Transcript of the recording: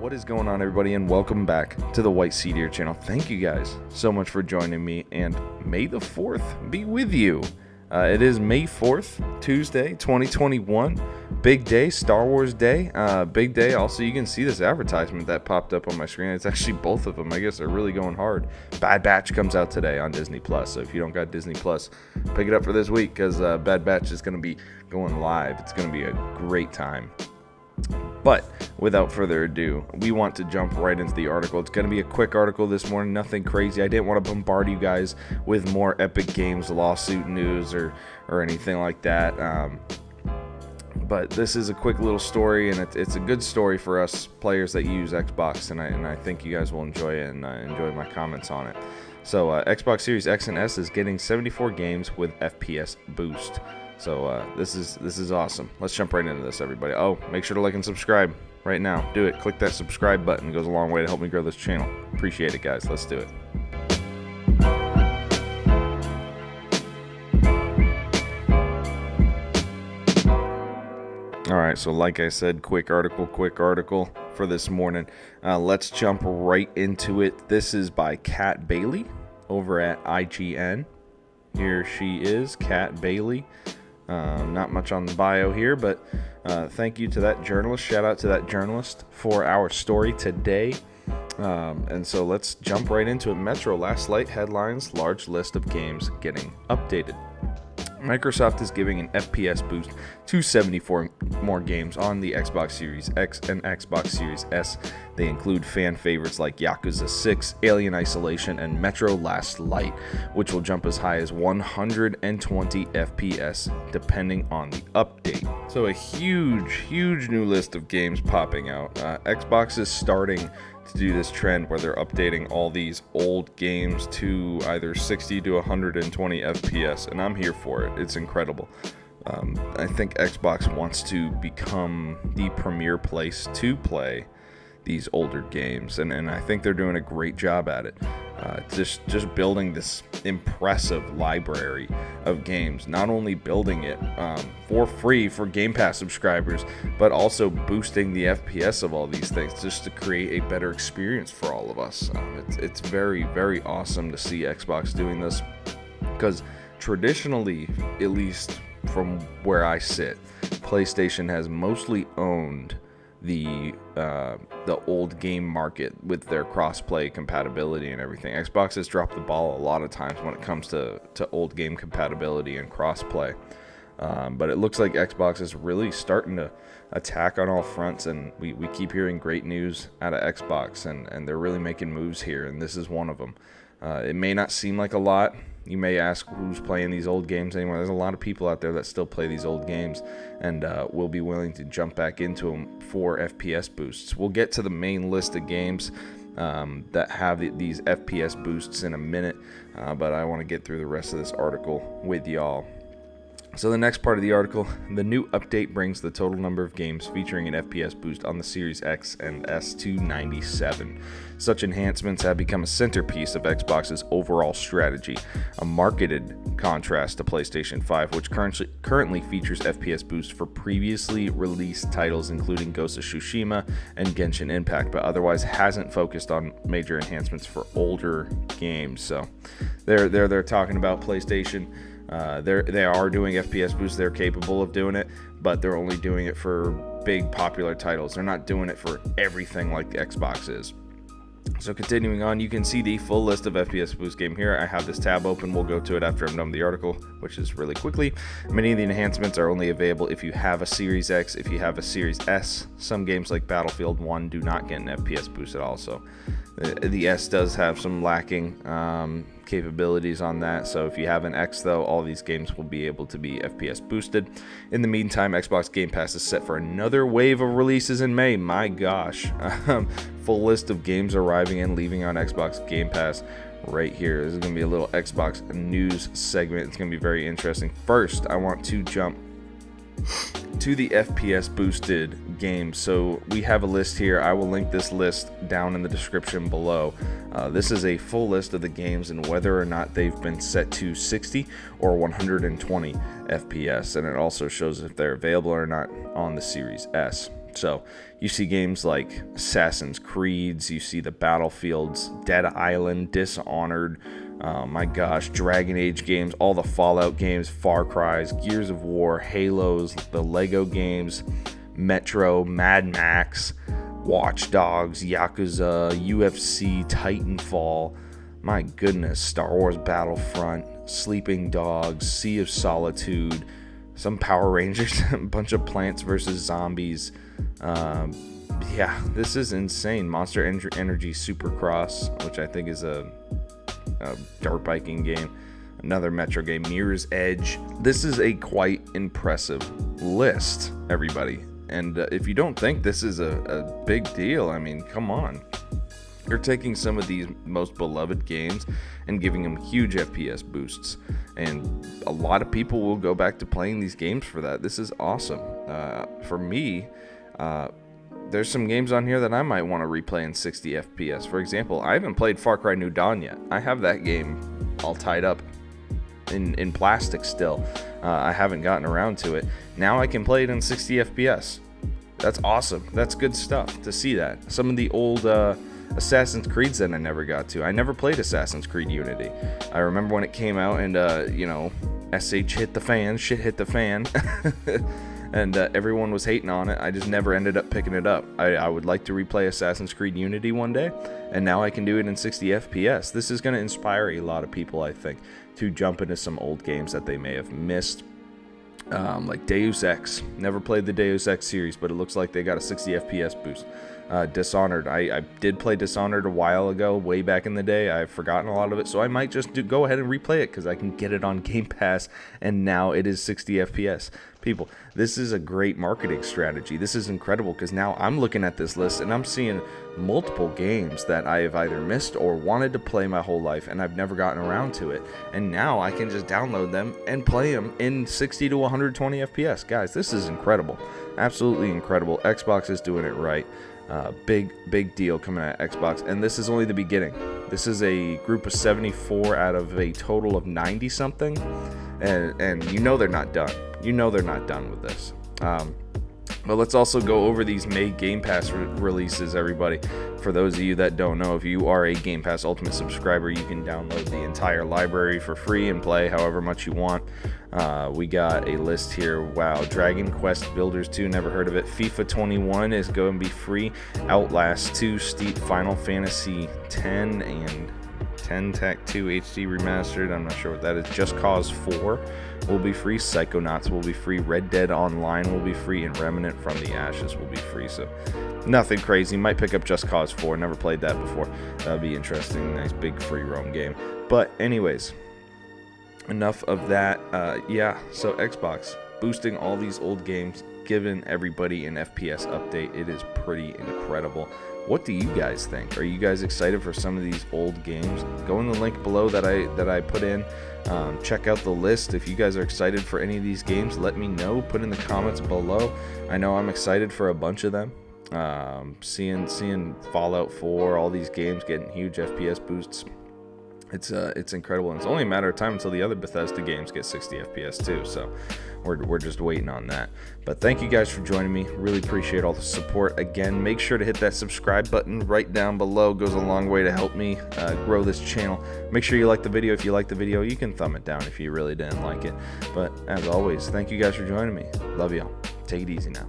What is going on, everybody, and welcome back to the White Sea Deer channel. Thank you guys so much for joining me, and May the 4th be with you. It is May 4th, Tuesday, 2021. Big day, Star Wars Day. Big day. Also, you can see this advertisement that popped up on my screen. It's actually both of them. I guess they're really going hard. Bad Batch comes out today on Disney Plus. So if you don't got Disney Plus, pick it up for this week because Bad Batch is going to be going live. It's going to be a great time. But without further ado, we want to jump right into the article. It's going to be a quick article this morning, nothing crazy. I didn't want to bombard you guys with more Epic Games lawsuit news or anything like that. But this is a quick little story, and it's a good story for us players that use Xbox, and I think you guys will enjoy it and enjoy my comments on it. So Xbox Series X and S is getting 74 games with FPS boost. So this is awesome. Let's jump right into this, everybody. Oh, make sure to like and subscribe right now. Do it. Click that subscribe button. It goes a long way to help me grow this channel. Appreciate it, guys. Let's do it. All right, so like I said, quick article for this morning. Let's jump right into it. This is by Kat Bailey over at IGN. Here she is, Kat Bailey. Not much on the bio here, but thank you to that journalist. Shout out to that journalist for our story today. And so let's jump right into it. Metro last light headlines, large list of games getting updated. Microsoft is giving an FPS boost to 74 more games on the Xbox Series X and Xbox Series S. They include fan favorites like Yakuza 6, Alien Isolation, and Metro Last Light, which will jump as high as 120 FPS depending on the update. So a huge new list of games popping out. Xbox is starting to do this trend where they're updating all these old games to either 60 to 120 FPS, and I'm here for it. It's incredible. I think Xbox wants to become the premier place to play these older games, and I think they're doing a great job at it. Just building this impressive library of games, not only building it for free for Game Pass subscribers, but also boosting the FPS of all these things just to create a better experience for all of us. It's very awesome to see Xbox doing this, because traditionally, at least from where I sit, PlayStation has mostly owned the old game market with their cross-play compatibility and everything. Xbox has dropped the ball a lot of times when it comes to old game compatibility and cross-play. But it looks like Xbox is really starting to attack on all fronts, and we keep hearing great news out of Xbox, and they're really making moves here, and this is one of them. It may not seem like a lot. You may ask who's playing these old games anymore. There's a lot of people out there that still play these old games and will be willing to jump back into them for FPS boosts. We'll get to the main list of games that have these FPS boosts in a minute, but I want to get through the rest of this article with y'all. So the next part of the article, the new update brings the total number of games featuring an FPS boost on the Series X and S to 97. Such enhancements have become a centerpiece of Xbox's overall strategy, a marketed contrast to PlayStation 5, which currently features FPS boost for previously released titles including Ghost of Tsushima and Genshin Impact, but otherwise hasn't focused on major enhancements for older games. So they're talking about PlayStation. They are doing FPS boosts. They're capable of doing it, but they're only doing it for big popular titles. They're not doing it for everything like the Xbox is. So continuing on, you can see the full list of FPS boost game here. I have this tab open. We'll go to it after I'm done with the article, which is really quickly. Many of the enhancements are only available if you have a Series X, if you have a Series S. Some games like Battlefield 1 do not get an FPS boost at all. So the S does have some lacking capabilities on that. So if you have an X, though, all these games will be able to be FPS boosted. In the meantime, Xbox Game Pass is set for another wave of releases in May. My gosh. Full list of games arriving and leaving on Xbox Game Pass right here. This is going to be a little Xbox news segment. It's going to be very interesting. First, I want to jump to the FPS boosted games. So we have a list here. I will link this list down in the description below. This is a full list of the games and whether or not they've been set to 60 or 120 FPS, and it also shows if they're available or not on the Series S. So you see games like Assassin's Creeds, you see the Battlefields, Dead Island, Dishonored, my gosh, Dragon Age games, all the Fallout games, Far Cry's, Gears of War, Halos, the Lego games, Metro, Mad Max, Watch Dogs, Yakuza, UFC, Titanfall, my goodness, Star Wars Battlefront, Sleeping Dogs, Sea of Solitude, some Power Rangers, a bunch of Plants vs. Zombies. Yeah, this is insane. Monster Energy Supercross, which I think is a dirt biking game. Another Metro game, Mirror's Edge. This is a quite impressive list, everybody. And if you don't think this is a big deal, I mean, come on. You're taking some of these most beloved games and giving them huge FPS boosts. And a lot of people will go back to playing these games for that. This is awesome. For me, there's some games on here that I might want to replay in 60 FPS. For example, I haven't played Far Cry New Dawn yet. I have that game all tied up in plastic still. I haven't gotten around to it. Now I can play it in 60 FPS. That's awesome. That's good stuff to see that. Some of the old Assassin's Creeds that I never got to. I never played Assassin's Creed Unity. I remember when it came out and, SH hit the fan, shit hit the fan. And everyone was hating on it. I just never ended up picking it up. I would like to replay Assassin's Creed Unity one day, and now I can do it in 60 FPS. This is going to inspire a lot of people, I think, to jump into some old games that they may have missed. Like Deus Ex. Never played the Deus Ex series, but it looks like they got a 60 FPS boost. Dishonored. I did play Dishonored a while ago, way back in the day. I've forgotten a lot of it, so I might just go ahead and replay it because I can get it on Game Pass, and now it is 60 FPS. People, this is a great marketing strategy. This is incredible because now I'm looking at this list and I'm seeing multiple games that I have either missed or wanted to play my whole life and I've never gotten around to it. And now I can just download them and play them in 60 to 120 FPS. Guys, this is incredible. Absolutely incredible. Xbox is doing it right. Big deal coming at Xbox, and this is only the beginning. This is a group of 74 out of a total of 90 something, and you know they're not done. You know they're not done with this. But let's also go over these May GamePass releases, everybody. For those of you that don't know, if you are a Game Pass Ultimate subscriber, you can download the entire library for free and play however much you want. We got a list here. Wow, Dragon Quest Builders 2, never heard of it. FIFA 21 is going to be free. Outlast 2, Steep, Final Fantasy 10, and 10 Tech 2 HD Remastered. I'm not sure what that is. Just Cause 4 will be free. Psychonauts will be free. Red Dead Online will be free. And Remnant from the Ashes will be free. So nothing crazy. Might pick up Just Cause 4. Never played that before. That'll be interesting. Nice big free roam game. But anyways, enough of that. Yeah, so Xbox boosting all these old games, giving everybody an FPS update. It is pretty incredible. What do you guys think? Are you guys excited for some of these old games? Go in the link below that I put in. Check out the list. If you guys are excited for any of these games, let me know. Put in the comments below. I know I'm excited for a bunch of them. Seeing Fallout 4, all these games getting huge FPS boosts. It's incredible, and it's only a matter of time until the other Bethesda games get 60 FPS too, so we're just waiting on that. But thank you guys for joining me. Really appreciate all the support. Again, make sure to hit that subscribe button right down below. It goes a long way to help me grow this channel. Make sure you like the video. If you like the video, you can thumb it down if you really didn't like it. But as always, thank you guys for joining me. Love y'all. Take it easy now.